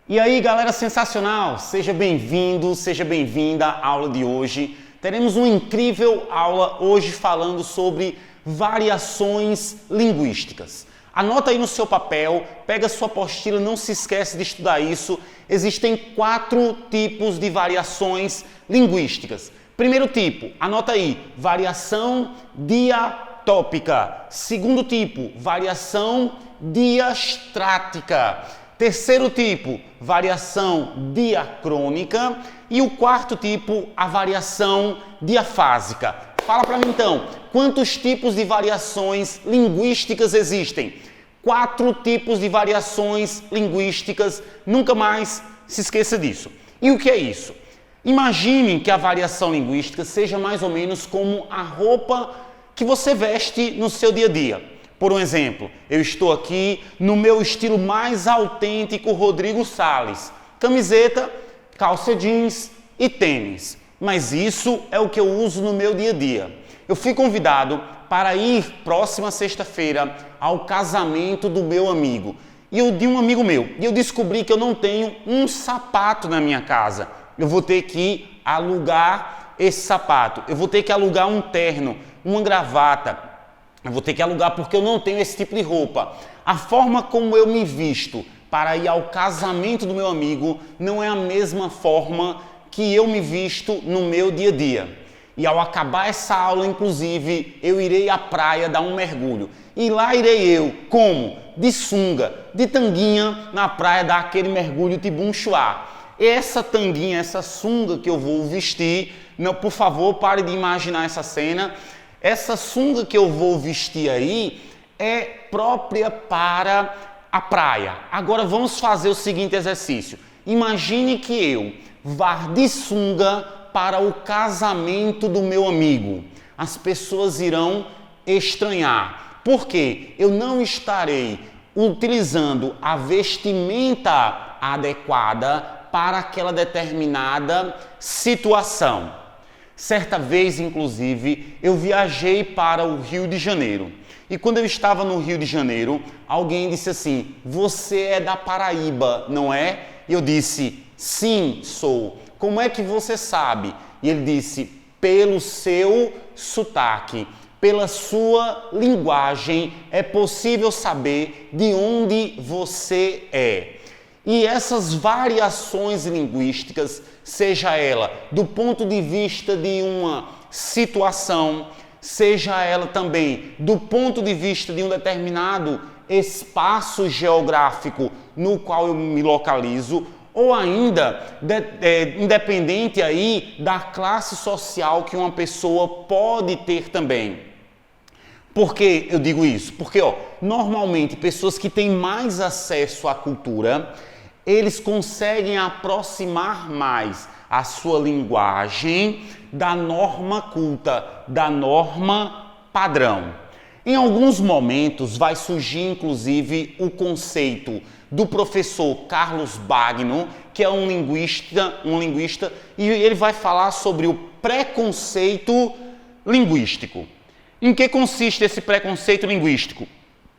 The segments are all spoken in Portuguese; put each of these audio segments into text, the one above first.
E aí, galera sensacional, seja bem-vindo, seja bem-vinda à aula de hoje. Teremos uma incrível aula hoje falando sobre variações linguísticas. Anota aí no seu papel, pega sua apostila, não se esquece de estudar isso. Existem 4 tipos de variações linguísticas. Primeiro tipo, anota aí, variação diatópica. Segundo tipo, variação diastrática. Terceiro tipo, variação diacrônica. E o quarto tipo, a variação diafásica. Fala para mim então, quantos tipos de variações linguísticas existem? 4 tipos de variações linguísticas, nunca mais se esqueça disso. E o que é isso? Imagine que a variação linguística seja mais ou menos como a roupa que você veste no seu dia a dia. Por um exemplo, eu estou aqui no meu estilo mais autêntico Rodrigo Salles. Camiseta, calça jeans e tênis. Mas isso é o que eu uso no meu dia a dia. Eu fui convidado para ir próxima sexta-feira ao casamento do meu amigo. De um amigo meu. E eu descobri que eu não tenho um sapato na minha casa. Eu vou ter que alugar esse sapato. Eu vou ter que alugar um terno, uma gravata. Eu vou ter que alugar porque eu não tenho esse tipo de roupa. A forma como eu me visto para ir ao casamento do meu amigo não é a mesma forma que eu me visto no meu dia a dia. E ao acabar essa aula, inclusive, eu irei à praia dar um mergulho. E lá irei eu, como? De sunga, de tanguinha, na praia dar aquele mergulho de bunchuá. Essa tanguinha, essa sunga que eu vou vestir, não, por favor, pare de imaginar essa cena. Essa sunga que eu vou vestir aí é própria para a praia. Agora vamos fazer o seguinte exercício. Imagine que eu vá de sunga para o casamento do meu amigo. As pessoas irão estranhar, porque eu não estarei utilizando a vestimenta adequada para aquela determinada situação. Certa vez, inclusive, eu viajei para o Rio de Janeiro. E quando eu estava no Rio de Janeiro, alguém disse assim: "Você é da Paraíba, não é?" E eu disse: "Sim, sou." "Como é que você sabe?" E ele disse: "Pelo seu sotaque, pela sua linguagem, é possível saber de onde você é." E essas variações linguísticas, seja ela do ponto de vista de uma situação, seja ela também do ponto de vista de um determinado espaço geográfico no qual eu me localizo, ou ainda independente aí da classe social que uma pessoa pode ter também. Por que eu digo isso? Porque, normalmente, pessoas que têm mais acesso à cultura, eles conseguem aproximar mais a sua linguagem da norma culta, da norma padrão. Em alguns momentos vai surgir, inclusive, o conceito do professor Carlos Bagno, que é um linguista, e ele vai falar sobre o preconceito linguístico. Em que consiste esse preconceito linguístico?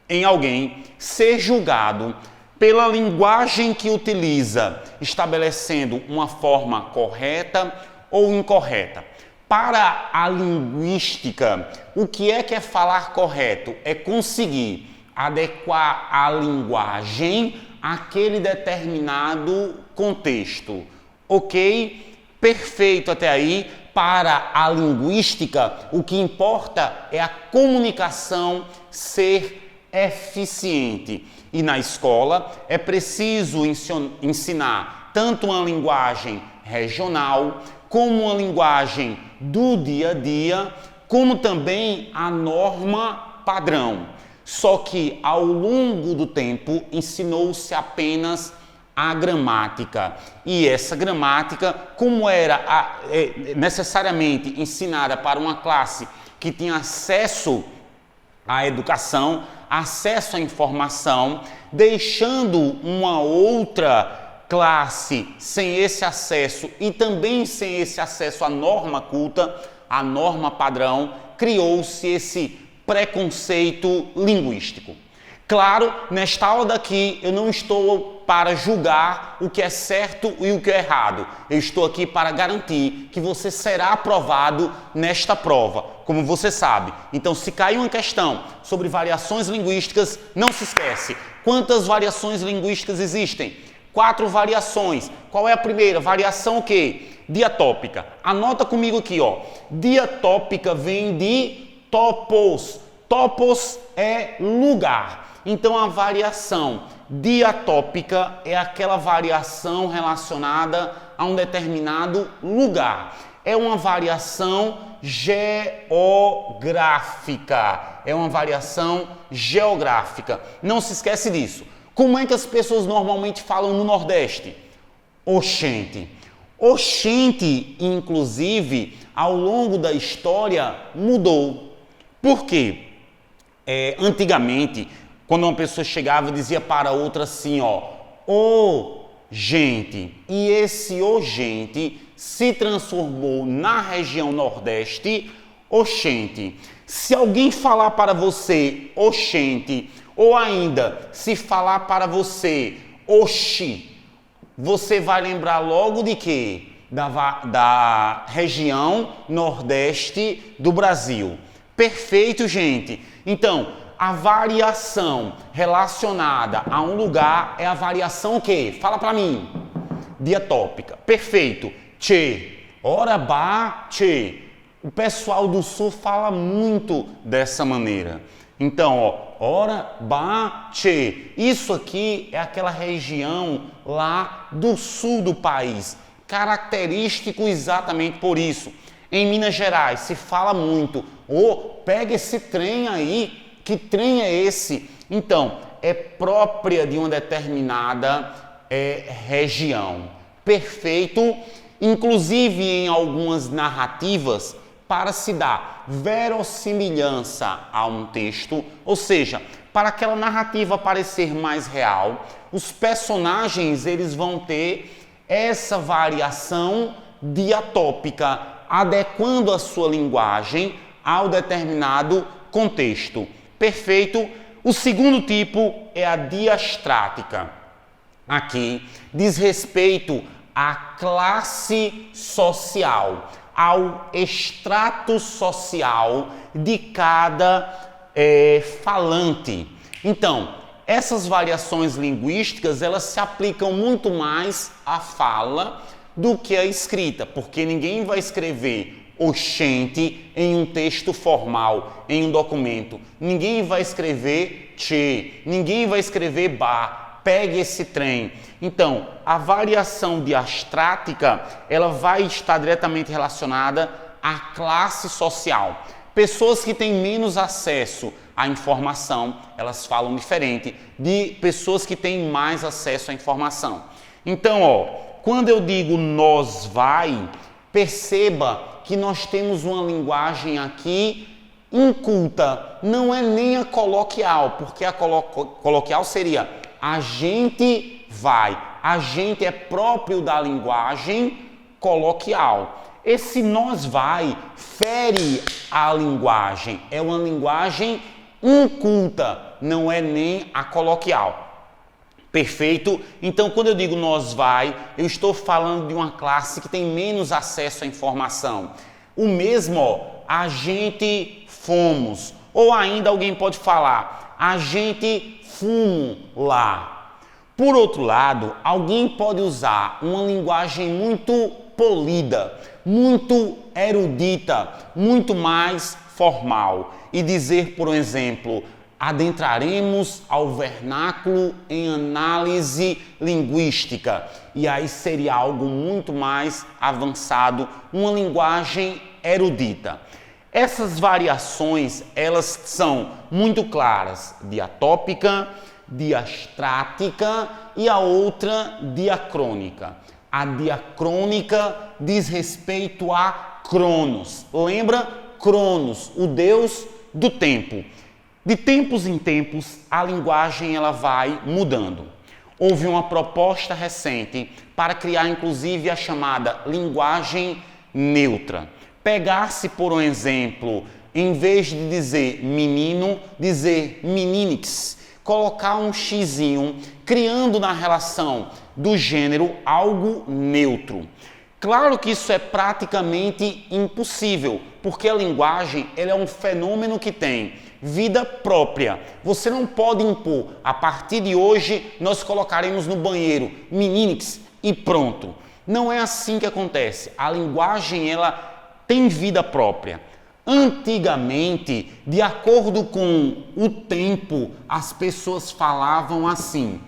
Em alguém ser julgado pela linguagem que utiliza, estabelecendo uma forma correta ou incorreta. Para a linguística, o que é falar correto? É conseguir adequar a linguagem àquele determinado contexto. Ok? Perfeito até aí. Para a linguística, o que importa é a comunicação ser eficiente. E na escola é preciso ensinar tanto uma linguagem regional, como uma linguagem do dia a dia, como também a norma padrão. Só que ao longo do tempo ensinou-se apenas a gramática. E essa gramática, como era necessariamente ensinada para uma classe que tinha acesso à educação, acesso à informação, deixando uma outra classe sem esse acesso e também sem esse acesso à norma culta, à norma padrão, criou-se esse preconceito linguístico. Claro, nesta aula daqui eu não estou para julgar o que é certo e o que é errado. Eu estou aqui para garantir que você será aprovado nesta prova, como você sabe. Então, se cair uma questão sobre variações linguísticas, não se esquece. Quantas variações linguísticas existem? 4 variações. Qual é a primeira? Variação o quê? Diatópica. Anota comigo aqui, ó. Diatópica vem de topos. Topos é lugar. Então, a variação diatópica é aquela variação relacionada a um determinado lugar. É uma variação geográfica. É uma variação geográfica. Não se esquece disso. Como é que as pessoas normalmente falam no Nordeste? Oxente. Oxente, inclusive, ao longo da história, mudou. Por quê? Antigamente, quando uma pessoa chegava e dizia para outra assim, ó, ô gente, e esse ô gente se transformou na região Nordeste, oxente. Se alguém falar para você, oxente, ou ainda, se falar para você, oxi, você vai lembrar logo de quê? Da região Nordeste do Brasil. Perfeito, gente. Então, a variação relacionada a um lugar é a variação o quê? Fala para mim. Diatópica. Perfeito. Tchê. Ora, ba, tchê. O pessoal do Sul fala muito dessa maneira. Então, ó, ora, ba, tchê. Isso aqui é aquela região lá do sul do país. Característico exatamente por isso. Em Minas Gerais se fala muito, pega esse trem aí, que trem é esse? Então, é própria de uma determinada região. Perfeito? Inclusive em algumas narrativas, para se dar verossimilhança a um texto, ou seja, para aquela narrativa parecer mais real, os personagens eles vão ter essa variação diatópica, adequando a sua linguagem ao determinado contexto. Perfeito? O segundo tipo é a diastrática. Aqui diz respeito à classe social, ao extrato social de cada falante. Então, essas variações linguísticas, elas se aplicam muito mais à fala do que à escrita, porque ninguém vai escrever oxente em um texto formal, em um documento. Ninguém vai escrever tchê, ninguém vai escrever ba, pegue esse trem. Então, a variação diastrática, ela vai estar diretamente relacionada à classe social. Pessoas que têm menos acesso à informação, elas falam diferente de pessoas que têm mais acesso à informação. Então, ó, quando eu digo nós vai, perceba que nós temos uma linguagem aqui inculta, não é nem a coloquial, porque a coloquial seria a gente vai, a gente é próprio da linguagem coloquial. Esse nós vai fere a linguagem, é uma linguagem inculta, não é nem a coloquial. Perfeito? Então, quando eu digo nós vai, eu estou falando de uma classe que tem menos acesso à informação. O mesmo, ó, a gente fomos. Ou ainda alguém pode falar, a gente fumo lá. Por outro lado, alguém pode usar uma linguagem muito polida, muito erudita, muito mais formal e dizer, por exemplo, adentraremos ao vernáculo em análise linguística. E aí seria algo muito mais avançado, uma linguagem erudita. Essas variações, elas são muito claras, diatópica, diastrática e a outra diacrônica. A diacrônica diz respeito a Cronos. Lembra? Cronos, o deus do tempo. De tempos em tempos, a linguagem ela vai mudando. Houve uma proposta recente para criar, inclusive, a chamada linguagem neutra. Pegar-se, por um exemplo, em vez de dizer menino, dizer meninix. colocar um xizinho, criando na relação do gênero algo neutro. Claro que isso é praticamente impossível, porque a linguagem ela é um fenômeno que tem vida própria. Você não pode impor, a partir de hoje nós colocaremos no banheiro meninix e pronto. Não é assim que acontece. A linguagem ela tem vida própria. Antigamente, de acordo com o tempo, as pessoas falavam assim: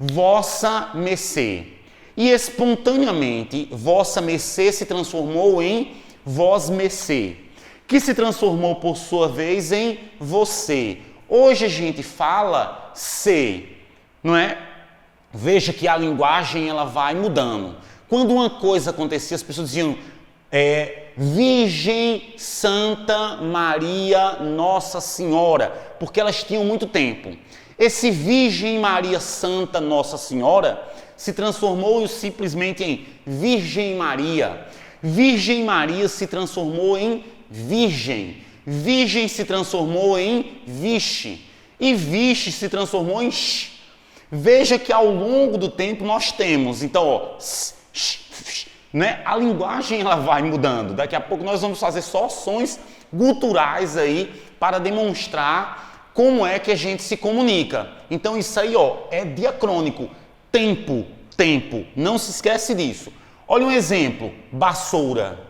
Vossa Mercê. E espontaneamente, Vossa Mercê se transformou em Vós Mercê, que se transformou por sua vez em você. Hoje a gente fala se, não é? Veja que a linguagem ela vai mudando. Quando uma coisa acontecia, as pessoas diziam Virgem Santa Maria Nossa Senhora, porque elas tinham muito tempo. Esse Virgem Maria Santa Nossa Senhora se transformou simplesmente em Virgem Maria. Virgem Maria se transformou em Virgem. Virgem se transformou em Vixe. E Vixe se transformou em X. Veja que ao longo do tempo nós temos, então, né? A linguagem ela vai mudando. Daqui a pouco nós vamos fazer só sons guturais aí para demonstrar como é que a gente se comunica. Então isso aí, é diacrônico. Tempo, tempo. Não se esquece disso. Olha um exemplo, vassoura.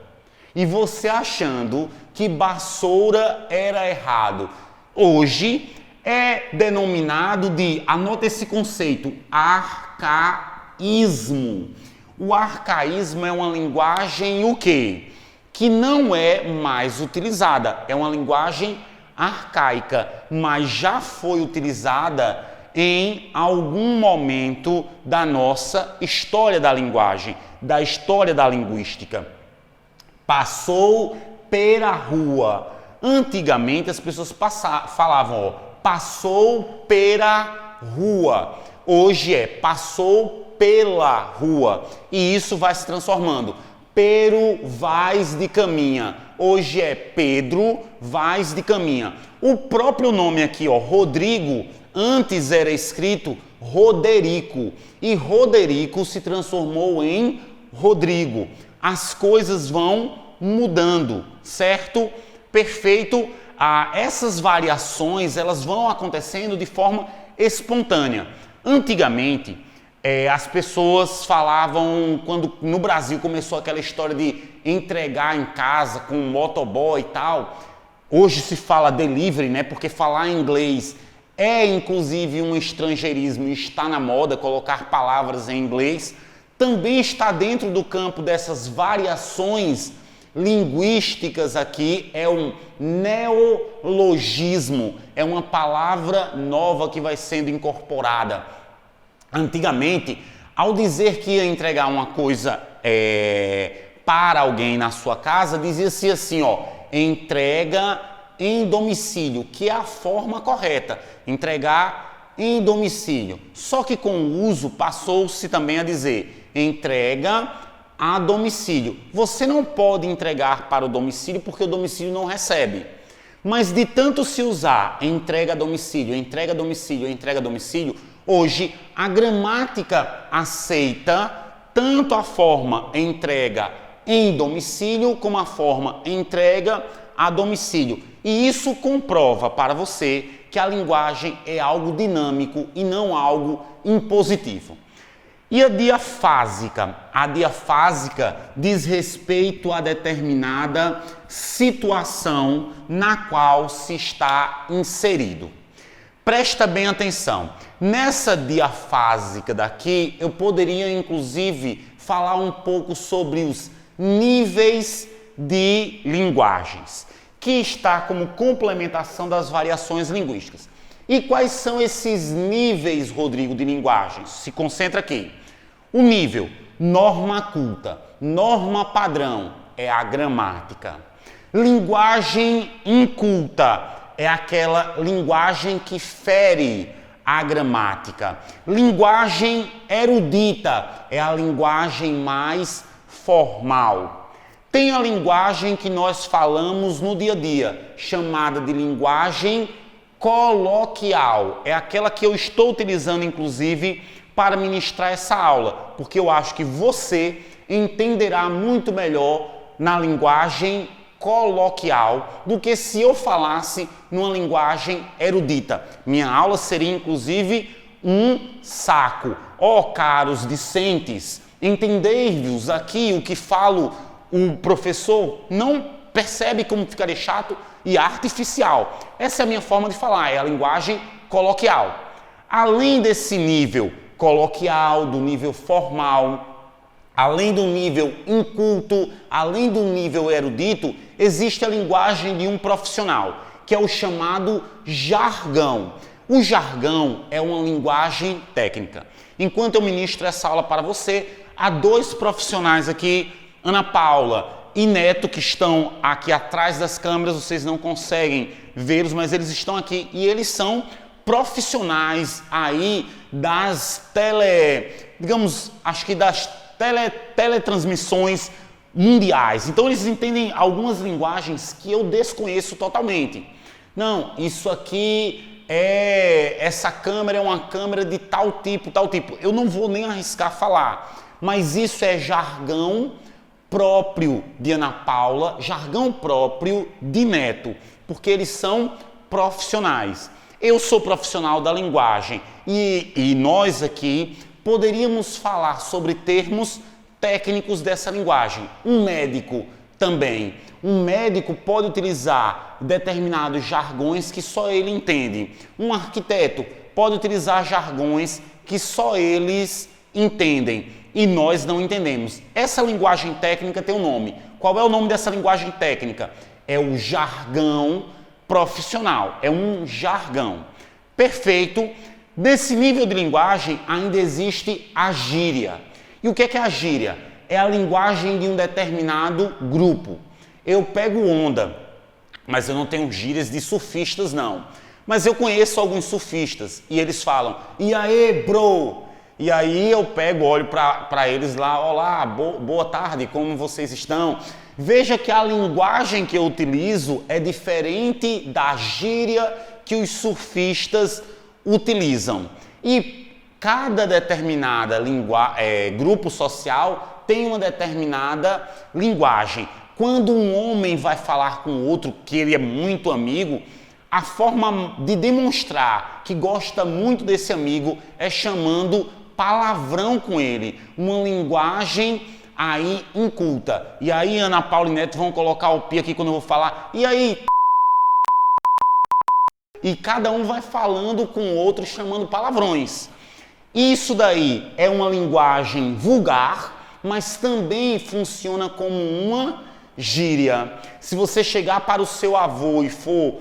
E você achando que vassoura era errado. Hoje é denominado de, anota esse conceito, arcaísmo. O arcaísmo é uma linguagem o quê? Que não é mais utilizada. É uma linguagem arcaica, mas já foi utilizada em algum momento da nossa história da linguagem, da história da linguística. Passou pela rua. Antigamente as pessoas falavam, passou pela rua. Hoje é passou pela rua. E isso vai se transformando. Pero vais de caminha. Hoje é Pedro vais de caminha. O próprio nome aqui, Rodrigo, antes era escrito Roderico. E Roderico se transformou em Rodrigo. As coisas vão mudando, certo? Perfeito. Essas variações, elas vão acontecendo de forma espontânea. Antigamente, as pessoas falavam, quando no Brasil começou aquela história de entregar em casa com um motoboy e tal. Hoje se fala delivery, né? Porque falar inglês é inclusive um estrangeirismo, está na moda colocar palavras em inglês. Também está dentro do campo dessas variações linguísticas aqui, é um neologismo, é uma palavra nova que vai sendo incorporada. Antigamente, ao dizer que ia entregar uma coisa para alguém na sua casa, dizia-se assim, entrega em domicílio, que é a forma correta, entregar em domicílio. Só que com o uso passou-se também a dizer entrega a domicílio. Você não pode entregar para o domicílio porque o domicílio não recebe. Mas de tanto se usar entrega a domicílio, entrega a domicílio, entrega a domicílio, hoje a gramática aceita tanto a forma entrega em domicílio como a forma entrega a domicílio. E isso comprova para você que a linguagem é algo dinâmico e não algo impositivo. E a diafásica? A diafásica diz respeito a determinada situação na qual se está inserido. Presta bem atenção. Nessa diafásica daqui, eu poderia inclusive falar um pouco sobre os níveis de linguagens, que está como complementação das variações linguísticas. E quais são esses níveis, Rodrigo, de linguagens? Se concentra aqui. O nível norma culta, norma padrão é a gramática. Linguagem inculta é aquela linguagem que fere a gramática. Linguagem erudita é a linguagem mais formal. Tem a linguagem que nós falamos no dia a dia, chamada de linguagem coloquial. É aquela que eu estou utilizando, inclusive, para ministrar essa aula, porque eu acho que você entenderá muito melhor na linguagem coloquial do que se eu falasse numa linguagem erudita. Minha aula seria, inclusive, um saco. Ó, caros discentes, entendei-vos aqui o que falo o professor? Não percebe como ficaria chato e artificial. Essa é a minha forma de falar, é a linguagem coloquial. Além desse nível coloquial, do nível formal, além do nível inculto, além do nível erudito, existe a linguagem de um profissional, que é o chamado jargão. O jargão é uma linguagem técnica. Enquanto eu ministro essa aula para você, há dois profissionais aqui, Ana Paula e Neto, que estão aqui atrás das câmeras, vocês não conseguem vê-los, mas eles estão aqui e eles são profissionais aí das teletransmissões mundiais. Então eles entendem algumas linguagens que eu desconheço totalmente. Não, isso aqui essa câmera é uma câmera de tal tipo, tal tipo. Eu não vou nem arriscar falar, mas isso é jargão próprio de Ana Paula, jargão próprio de Neto, porque eles são profissionais. Eu sou profissional da linguagem e nós aqui poderíamos falar sobre termos técnicos dessa linguagem. Um médico também. Um médico pode utilizar determinados jargões que só ele entende. Um arquiteto pode utilizar jargões que só eles entendem e nós não entendemos. Essa linguagem técnica tem um nome. Qual é o nome dessa linguagem técnica? É o jargão profissional. É um jargão. Perfeito. Nesse nível de linguagem ainda existe a gíria. E o que é a gíria? É a linguagem de um determinado grupo. Eu pego onda, mas eu não tenho gírias de surfistas não. Mas eu conheço alguns surfistas e eles falam, e aí, bro? E aí eu pego, olho para eles lá, olá, boa tarde, como vocês estão? Veja que a linguagem que eu utilizo é diferente da gíria que os surfistas utilizam. E cada determinada grupo social tem uma determinada linguagem. Quando um homem vai falar com outro que ele é muito amigo, a forma de demonstrar que gosta muito desse amigo é chamando palavrão com ele, uma linguagem aí inculta. E aí Ana Paula e Neto vão colocar o pi aqui quando eu vou falar, e aí? E cada um vai falando com o outro, chamando palavrões. Isso daí é uma linguagem vulgar, mas também funciona como uma gíria. Se você chegar para o seu avô e for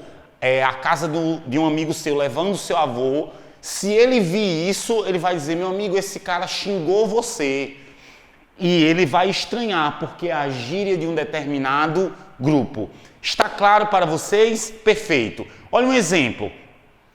à casa de um amigo seu levando o seu avô, se ele vir isso, ele vai dizer, meu amigo, esse cara xingou você. E ele vai estranhar, porque é a gíria de um determinado grupo. Está claro para vocês? Perfeito. Olha um exemplo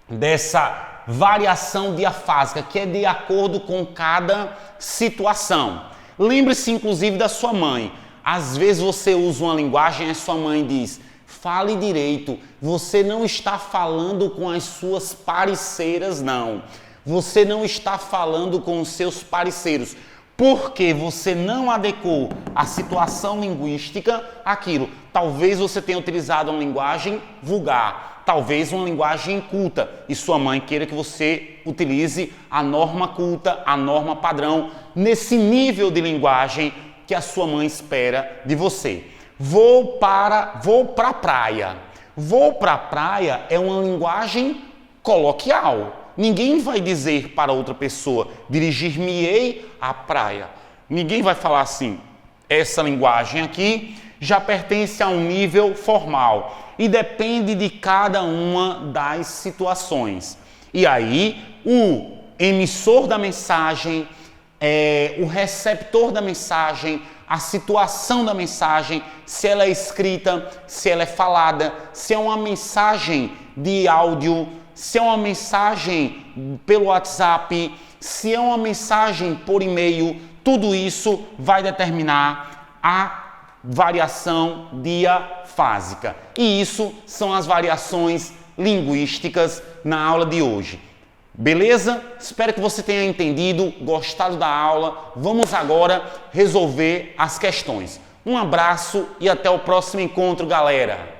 dessa variação diafásica, que é de acordo com cada situação. Lembre-se, inclusive, da sua mãe. Às vezes você usa uma linguagem e a sua mãe diz, fale direito, você não está falando com as suas parceiras, não. Você não está falando com os seus parceiros, porque você não adequou a situação linguística àquilo. Talvez você tenha utilizado uma linguagem vulgar, talvez uma linguagem culta, e sua mãe queira que você utilize a norma culta, a norma padrão, nesse nível de linguagem que a sua mãe espera de você. Vou para a praia. Vou para a praia é uma linguagem coloquial. Ninguém vai dizer para outra pessoa, dirigir-me-ei à praia. Ninguém vai falar assim. Essa linguagem aqui já pertence a um nível formal e depende de cada uma das situações. E aí, o emissor da mensagem, o receptor da mensagem, a situação da mensagem, se ela é escrita, se ela é falada, se é uma mensagem de áudio, se é uma mensagem pelo WhatsApp, se é uma mensagem por e-mail, tudo isso vai determinar a variação diafásica. E isso são as variações linguísticas na aula de hoje. Beleza? Espero que você tenha entendido, gostado da aula. Vamos agora resolver as questões. Um abraço e até o próximo encontro, galera!